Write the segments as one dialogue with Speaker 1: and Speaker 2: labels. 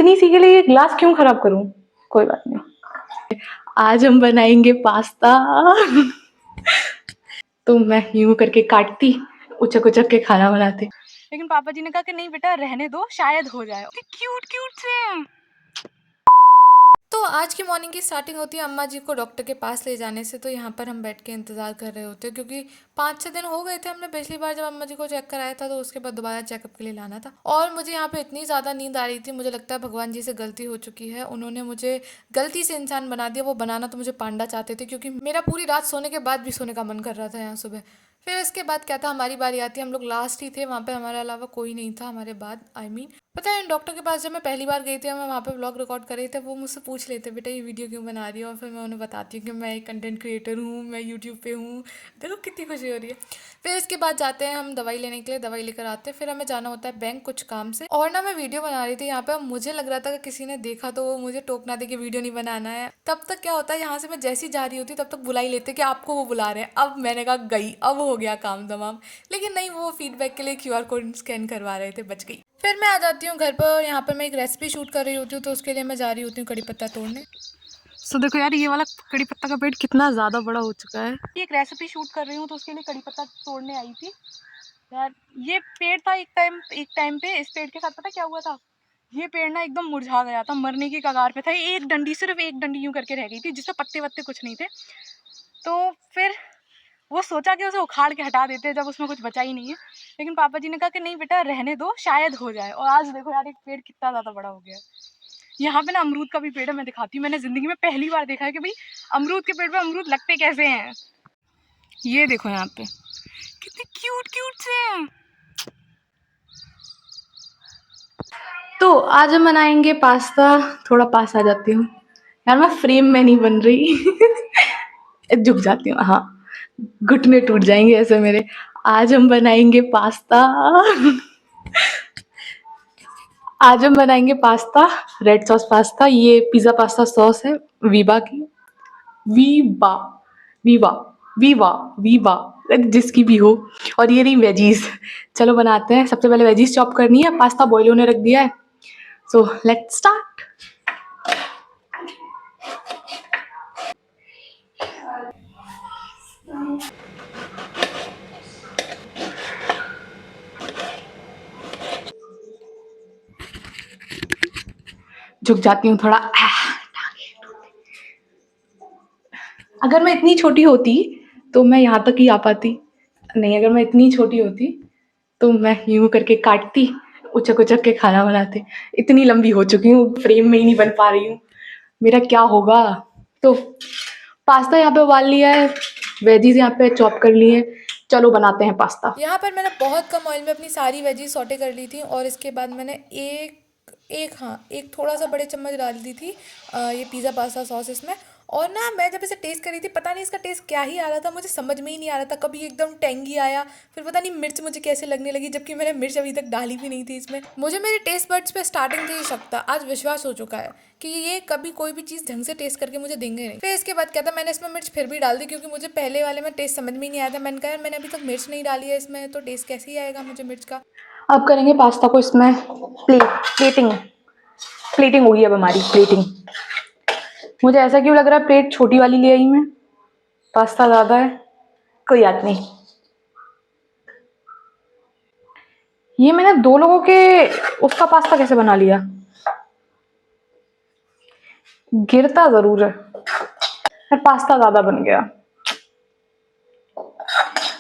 Speaker 1: इतनी सी के लिए ये ग्लास क्यों खराब करूं? कोई बात नहीं। आज हम बनाएंगे पास्ता। तो मैं यूं करके काटती, उचक उचक के खाना बनाती, लेकिन पापा जी ने कहा कि नहीं बेटा रहने दो, शायद हो जाए। क्यूट क्यूट से हैं।
Speaker 2: तो आज की मॉर्निंग की स्टार्टिंग होती है अम्मा जी को डॉक्टर के पास ले जाने से। तो यहाँ पर हम बैठ के इंतज़ार कर रहे होते हैं क्योंकि 5-6 दिन हो गए थे हमने पिछली बार जब अम्मा जी को चेक कराया था, तो उसके बाद दोबारा चेकअप के लिए लाना था। और मुझे यहाँ पे इतनी ज़्यादा नींद आ रही थी, मुझे लगता है भगवान जी से गलती हो चुकी है, उन्होंने मुझे गलती से इंसान बना दिया। वो बनाना तो मुझे पांडा चाहते थे क्योंकि मेरा पूरी रात सोने के बाद भी सोने का मन कर रहा था यहाँ सुबह। फिर इसके बाद क्या था, हमारी बारी आती है, हम लोग लास्ट ही थे वहाँ पे, हमारे अलावा कोई नहीं था हमारे बाद। पता है डॉक्टर के पास जब मैं पहली बार गई थी और मैं वहाँ पे व्लॉग रिकॉर्ड कर रही थी, वो मुझसे पूछ लेते बेटा ये वीडियो क्यों बना रही हो, और फिर मैं उन्हें बताती हूँ कि मैं एक कंटेंट क्रिएटर हूँ, मैं यूट्यूब पे हूँ। देखो कितनी खुशी हो रही है। फिर इसके बाद जाते हैं हम दवाई लेने के लिए, दवाई लेकर आते हैं, फिर हमें जाना होता है बैंक कुछ काम से। और ना मैं वीडियो बना रही थी यहाँ पे, मुझे लग रहा था कि किसी ने देखा तो वो मुझे टोक ना दे कि वीडियो नहीं बनाना है। तब तक क्या होता है, यहाँ से मैं जैसी जा रही होती तब तक बुला ही लेते कि आपको वो बुला रहे हैं। अब मैंने कहा गई, अब हो गया काम तमाम। लेकिन नहीं, वो फीडबैक के लिए QR कोड स्कैन करवा रहे थे, बच गई। फिर मैं आ जाती हूँ घर पर। यहाँ पर मैं एक रेसिपी शूट कर रही होती हूँ, तो उसके लिए मैं जा रही होती हूँ कड़ी पत्ता तोड़ने।
Speaker 1: सो देखो यार, ये वाला कड़ी पत्ता का पेड़ कितना ज्यादा बड़ा हो चुका है। एक रेसिपी शूट कर रही हूँ तो उसके लिए कड़ी पत्ता तोड़ने आई थी यार। ये पेड़ था एक टाइम पे, इस पेड़ के साथ पता क्या हुआ था, ये पेड़ ना एकदम मुरझा गया था, मरने की कगार पे था। एक डंडी, सिर्फ एक डंडी यूं करके रह गई थी जिसमें पत्ते वत्ते कुछ नहीं थे। तो फिर वो सोचा कि उसे उखाड़ के हटा देते जब उसमें कुछ बचा ही नहीं है, लेकिन पापा जी ने कहा कि नहीं बेटा रहने दो, शायद हो जाए। और आज देखो यार, एक पेड़ कितना ज़्यादा बड़ा हो गया है। यहाँ पे ना अमरूद का भी पेड़ है, मैं दिखाती हूँ। मैंने ज़िंदगी में पहली बार देखा है कि भाई अमरूद के पेड़ पे अमरूद लगते कैसे हैं। ये देखो यहाँ पे कितने क्यूट क्यूट से हैं। तो आज हम बनाएंगे पास्ता। थोड़ा पास आ जाती हूँ यार, मैं फ्रेम में नहीं बन रही। झुक जाती हूँ, हाँ घुटने टूट जाएंगे ऐसे मेरे। आज हम बनाएंगे पास्ता। आज हम बनाएंगे पास्ता, रेड सॉस पास्ता। ये पिज़्ज़ा पास्ता सॉस है वीबा की। वीबा वीबा वीबा वीबा, जिसकी भी हो। और ये रही वेजीज। चलो बनाते हैं। सबसे पहले वेजीज चॉप करनी है, पास्ता बॉईल होने रख दिया है। So let's start. झुक जाती हूँ थोड़ा। अगर मैं इतनी छोटी होती तो मैं यहाँ तक ही आ पाती। नहीं, अगर मैं इतनी छोटी होती तो मैं यूं करके काटती, उचक उचक के खाना बनाती। इतनी लंबी हो चुकी हूँ, फ्रेम में ही नहीं बन पा रही हूँ। मेरा क्या होगा। तो पास्ता यहाँ पे उबाल लिया है, वेजीज यहाँ पे चॉप कर लिए। चलो बनाते हैं पास्ता। यहाँ पर मैंने बहुत कम ऑयल में अपनी सारी वेजीज सॉटे कर ली थी, और इसके बाद मैंने एक एक हाँ एक थोड़ा सा बड़े चम्मच डाल दी थी ये पिज़्ज़ा पास्ता सॉस इसमें। और ना मैं जब इसे टेस्ट करी थी, पता नहीं इसका टेस्ट क्या ही आ रहा था, मुझे समझ में ही नहीं आ रहा था। कभी एकदम टेंगी आया, फिर पता नहीं मिर्च मुझे कैसे लगने लगी, जबकि मैंने मिर्च अभी तक डाली भी नहीं थी इसमें। मुझे मेरे टेस्ट बड्स पे स्टार्टिंग से ही शक था, आज विश्वास हो चुका है कि ये कभी कोई भी चीज़ ढंग से टेस्ट करके मुझे देंगे नहीं। फिर इसके बाद क्या था, मैंने इसमें मिर्च फिर भी डाल दी क्योंकि मुझे पहले वाले में टेस्ट समझ में ही नहीं आया था। मैंने कहा मैंने अभी तक मिर्च नहीं डाली है इसमें, तो टेस्ट कैसे ही आएगा मुझे मिर्च का। अब करेंगे पास्ता को इसमें प्लेटिंग। प्लेटिंग होगी अब हमारी, प्लेटिंग। मुझे ऐसा क्यों लग रहा है, प्लेट छोटी वाली ले आई मैं, पास्ता ज़्यादा है। कोई बात नहीं। ये मैंने 2 लोगों के उसका पास्ता कैसे बना लिया। गिरता ज़रूर है, पर पास्ता ज़्यादा बन गया।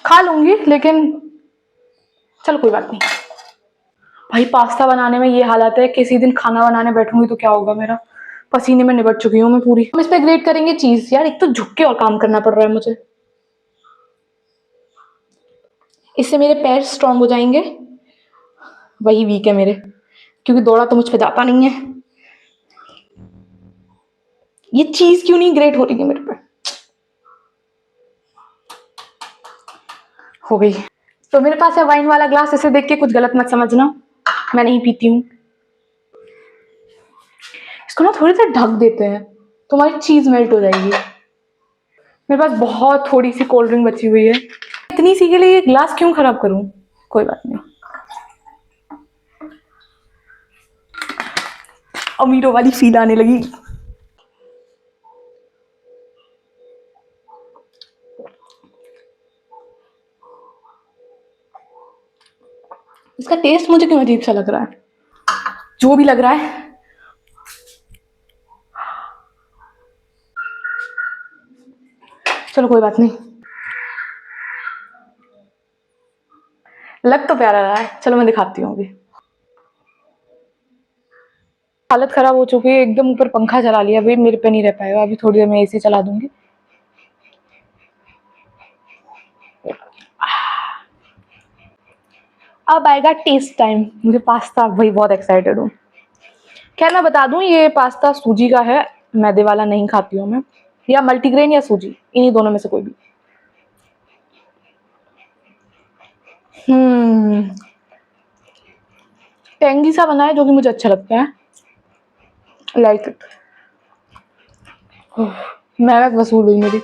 Speaker 1: खा लूँगी लेकिन चलो कोई बात नहीं। भाई पास्ता बनाने में ये हालत है, किसी दिन खाना बनाने बैठूंगी तो क्या होगा मेरा। पसीने में निबट चुकी हूँ मैं पूरी। हम इस पे ग्रेट करेंगे चीज़। यार एक तो झुक के और काम करना पड़ रहा है मुझे, इससे मेरे पैर स्ट्रांग हो जाएंगे। वही वीक है मेरे, क्योंकि दौड़ा तो मुझ पे जाता नहीं है। ये चीज क्यों नहीं ग्रेट हो रही है मेरे पे। हो गई। तो मेरे पास है वाइन वाला ग्लास, इसे देख के कुछ गलत मत समझना, मैं नहीं पीती हूँ। इसको ना थोड़ी सी ढक देते हैं, तुम्हारी चीज मेल्ट हो जाएगी। मेरे पास बहुत थोड़ी सी कोल्ड ड्रिंक बची हुई है, इतनी सी के लिए ये ग्लास क्यों खराब करूं। कोई बात नहीं। अमीरों वाली फील आने लगी। इसका टेस्ट मुझे क्यों अजीब सा लग रहा है, जो भी लग रहा है। चलो कोई बात नहीं, लग तो प्यारा रहा है। चलो मैं दिखाती हूँ अभी। हालत खराब हो चुकी है एकदम, ऊपर पंखा चला लिया, अभी मेरे पे नहीं रह पाएगा। अभी थोड़ी देर में एसी चला दूंगी। अब आएगा टेस्ट टाइम। मुझे पास्ता, भाई बहुत एक्साइटेड हूँ। खैर मैं बता दूं, ये पास्ता सूजी का है, मैदे वाला नहीं खाती हूँ मैं, या मल्टीग्रेन या सूजी, इन्हीं दोनों में से कोई भी। टेंगी सा बना है, जो कि मुझे अच्छा लगता है। लाइक मेहनत वसूल हुई मेरी।